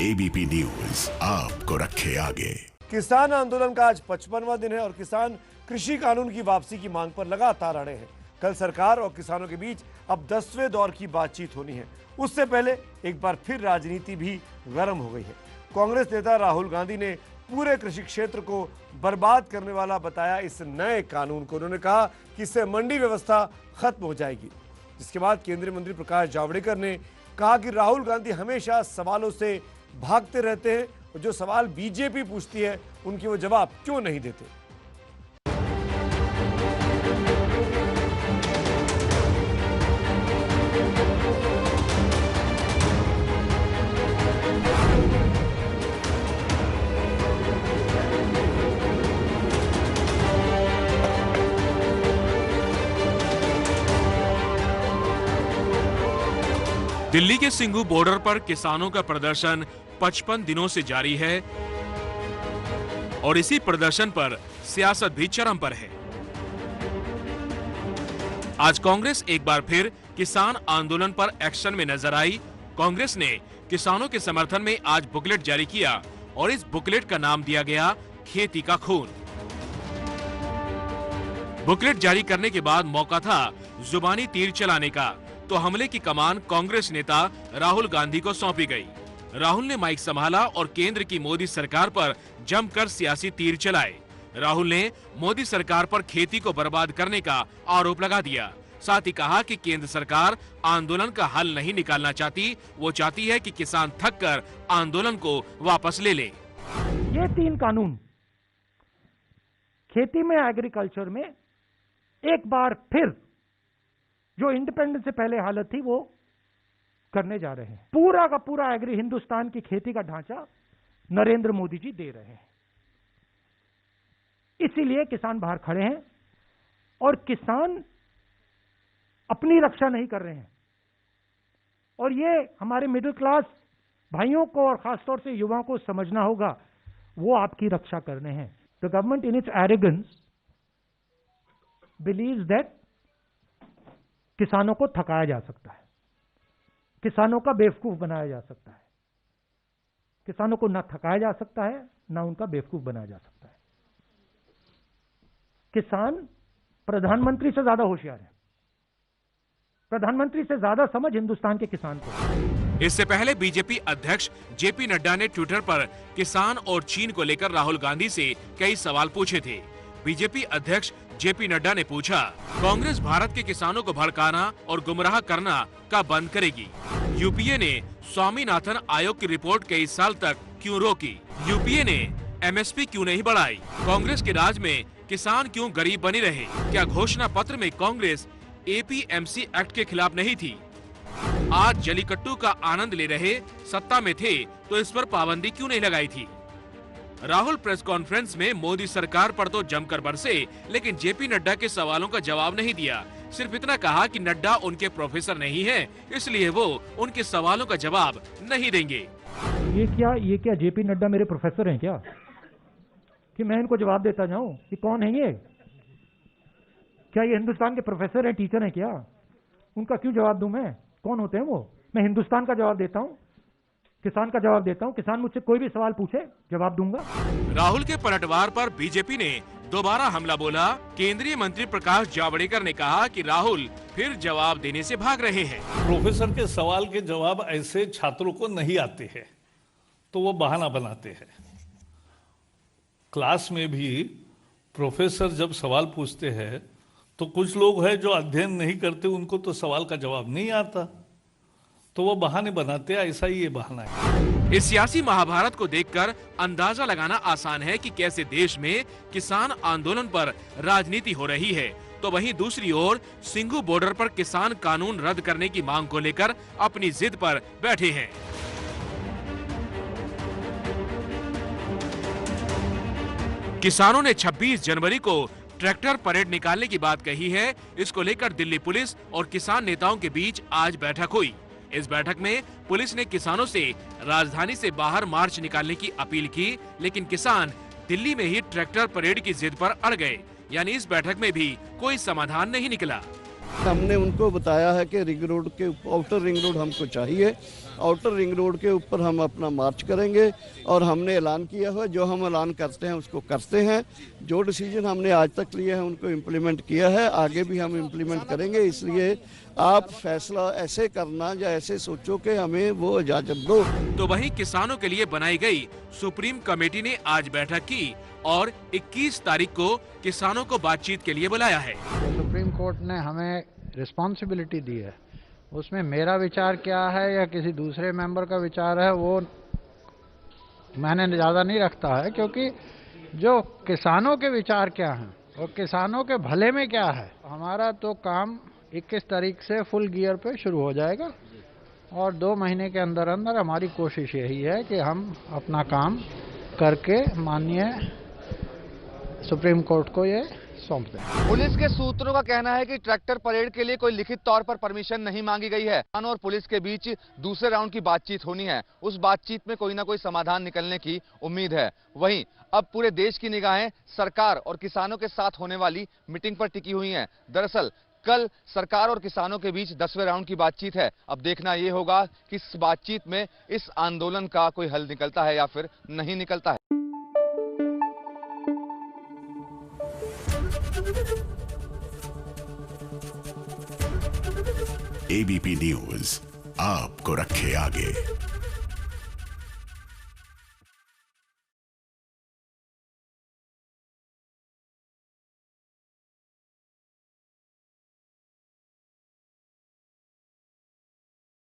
ABP news आपको रखे आगे। किसान आंदोलन का आज 55वां दिन है और किसान कृषि कानून की वापसी की मांग पर लगातार अड़े हैं। कल सरकार और किसानों के बीच अब 10वें दौर की बातचीत होनी है। उससे पहले एक बार फिर राजनीति भी गर्म हो गई है। कांग्रेस नेता राहुल गांधी ने पूरे कृषि क्षेत्र को बर्बाद करने वाला बताया इस नए कानून को। उन्होंने कहा कि इससे मंडी व्यवस्था खत्म हो जाएगी। जिसके बाद केंद्रीय मंत्री प्रकाश जावड़ेकर ने कहा कि राहुल गांधी हमेशा सवालों से भागते रहते हैं और जो सवाल बीजेपी पूछती है उनके वो जवाब क्यों नहीं देते। दिल्ली के सिंघू बॉर्डर पर किसानों का प्रदर्शन 55 दिनों से जारी है और इसी प्रदर्शन पर सियासत भी चरम पर है। आज कांग्रेस एक बार फिर किसान आंदोलन पर एक्शन में नजर आई। कांग्रेस ने किसानों के समर्थन में आज बुकलेट जारी किया और इस बुकलेट का नाम दिया गया खेती का खून। बुकलेट जारी करने के बाद मौका था जुबानी तीर चलाने का, तो हमले की कमान कांग्रेस नेता राहुल गांधी को सौंपी गई। राहुल ने माइक संभाला और केंद्र की मोदी सरकार पर जमकर सियासी तीर चलाए। राहुल ने मोदी सरकार पर खेती को बर्बाद करने का आरोप लगा दिया। साथ ही कहा कि केंद्र सरकार आंदोलन का हल नहीं निकालना चाहती, वो चाहती है कि किसान थककर आंदोलन को वापस ले ले। ये 3 कानून खेती में, एग्रीकल्चर में एक बार फिर जो इंडिपेंडेंस से पहले हालत थी वो करने जा रहे हैं। पूरा का पूरा एग्री हिंदुस्तान की खेती का ढांचा नरेंद्र मोदी जी दे रहे हैं। इसीलिए किसान बाहर खड़े हैं और किसान अपनी रक्षा नहीं कर रहे हैं। और ये हमारे मिडिल क्लास भाइयों को और खासतौर से युवाओं को समझना होगा, वो आपकी रक्षा करने हैं। The government in its arrogance believes that किसानों को थकाया जा सकता है, किसानों का बेवकूफ बनाया जा सकता है। किसानों को ना थकाया जा सकता है, ना उनका बेवकूफ बनाया जा सकता है। किसान प्रधानमंत्री से ज्यादा होशियार है। प्रधानमंत्री से ज्यादा समझ हिंदुस्तान के किसान को। इससे पहले बीजेपी अध्यक्ष जेपी नड्डा ने ट्विटर पर किसान और चीन को लेकर राहुल गांधी से कई सवाल पूछे थे। बीजेपी अध्यक्ष जेपी नड्डा ने पूछा, कांग्रेस भारत के किसानों को भड़काना और गुमराह करना का बंद करेगी? यूपीए ने स्वामीनाथन आयोग की रिपोर्ट कई साल तक क्यों रोकी? यूपीए ने एमएसपी क्यों नहीं बढ़ाई? कांग्रेस के राज में किसान क्यों गरीब बने रहे? क्या घोषणा पत्र में कांग्रेस एपीएमसी एक्ट के खिलाफ नहीं थी? आज जलीकट्टू का आनंद ले रहे सत्ता में थे तो इस पर पाबंदी क्यों नहीं लगाई थी? राहुल प्रेस कॉन्फ्रेंस में मोदी सरकार पर तो जमकर बरसे, लेकिन जेपी नड्डा के सवालों का जवाब नहीं दिया। सिर्फ इतना कहा कि नड्डा उनके प्रोफेसर नहीं हैं, इसलिए वो उनके सवालों का जवाब नहीं देंगे। ये क्या जेपी नड्डा मेरे प्रोफेसर हैं क्या, कि मैं इनको जवाब देता जाऊं कि कौन है ये? क्या ये हिंदुस्तान के प्रोफेसर हैं, टीचर हैं क्या? उनका क्यों जवाब दूं मैं? कौन होते हैं वो? मैं हिंदुस्तान का जवाब देता हूं, किसान का जवाब देता हूं। किसान मुझसे कोई भी सवाल पूछे, जवाब दूंगा। राहुल के पलटवार पर बीजेपी ने दोबारा हमला बोला। केंद्रीय मंत्री प्रकाश जावड़ेकर ने कहा कि राहुल फिर जवाब देने से भाग रहे हैं। प्रोफेसर के सवाल के जवाब ऐसे छात्रों को नहीं आते हैं, तो वो बहाना बनाते हैं। क्लास में भी प्रोफेसर जब सवाल पूछते हैं तो कुछ लोग हैं जो अध्ययन नहीं करते, उनको तो सवाल का जवाब नहीं आता, तो वो बहाने बनाते हैं। ऐसा ही ये बहाना है। इस सियासी महाभारत को देखकर अंदाजा लगाना आसान है कि कैसे देश में किसान आंदोलन पर राजनीति हो रही है, तो वहीं दूसरी ओर सिंघू बॉर्डर पर किसान कानून रद्द करने की मांग को लेकर अपनी जिद पर बैठे हैं। किसानों ने 26 जनवरी को ट्रैक्टर परेड निकालने की बात कही है। इसको लेकर दिल्ली पुलिस और किसान नेताओं के बीच आज बैठक हुई। इस बैठक में पुलिस ने किसानों से राजधानी से बाहर मार्च निकालने की अपील की, लेकिन किसान दिल्ली में ही ट्रैक्टर परेड की जिद पर अड़ गए। यानी इस बैठक में भी कोई समाधान नहीं निकला। हमने उनको बताया है कि रिंग रोड के आउटर रिंग रोड हमको चाहिए, आउटर रिंग रोड के ऊपर हम अपना मार्च करेंगे और हमने ऐलान किया हुआ, जो हम ऐलान करते हैं उसको करते हैं। जो डिसीजन हमने आज तक लिए हैं उनको इम्प्लीमेंट किया है, आगे भी हम इम्प्लीमेंट करेंगे। इसलिए आप फैसला ऐसे करना या ऐसे सोचो कि हमें वो इजाजत दो। तो वहीं किसानों के लिए बनाई गई सुप्रीम कमेटी ने आज बैठक की और 21 तारीख को किसानों को बातचीत के लिए बुलाया है। सुप्रीम कोर्ट ने हमें रिस्पॉन्सिबिलिटी दी है, उसमें मेरा विचार क्या है या किसी दूसरे मेंबर का विचार है वो मैंने ज़्यादा नहीं रखता है, क्योंकि जो किसानों के विचार क्या हैं और किसानों के भले में क्या है, हमारा तो काम 21 तारीख से फुल गियर पे शुरू हो जाएगा और 2 महीने के अंदर अंदर हमारी कोशिश यही है कि हम अपना काम करके माननीय सुप्रीम कोर्ट को ये सौंप दें। पुलिस के सूत्रों का कहना है कि ट्रैक्टर परेड के लिए कोई लिखित तौर पर परमिशन नहीं मांगी गई है। किसान और पुलिस के बीच दूसरे राउंड की बातचीत होनी है, उस बातचीत में कोई ना कोई समाधान निकलने की उम्मीद है। वहीं अब पूरे देश की निगाहें सरकार और किसानों के साथ होने वाली मीटिंग पर टिकी हुई हैं। दरअसल कल सरकार और किसानों के बीच 10वें राउंड की बातचीत है। अब देखना यह होगा कि इस बातचीत में इस आंदोलन का कोई हल निकलता है या फिर नहीं निकलता है। एबीपी न्यूज आपको रखे आगे।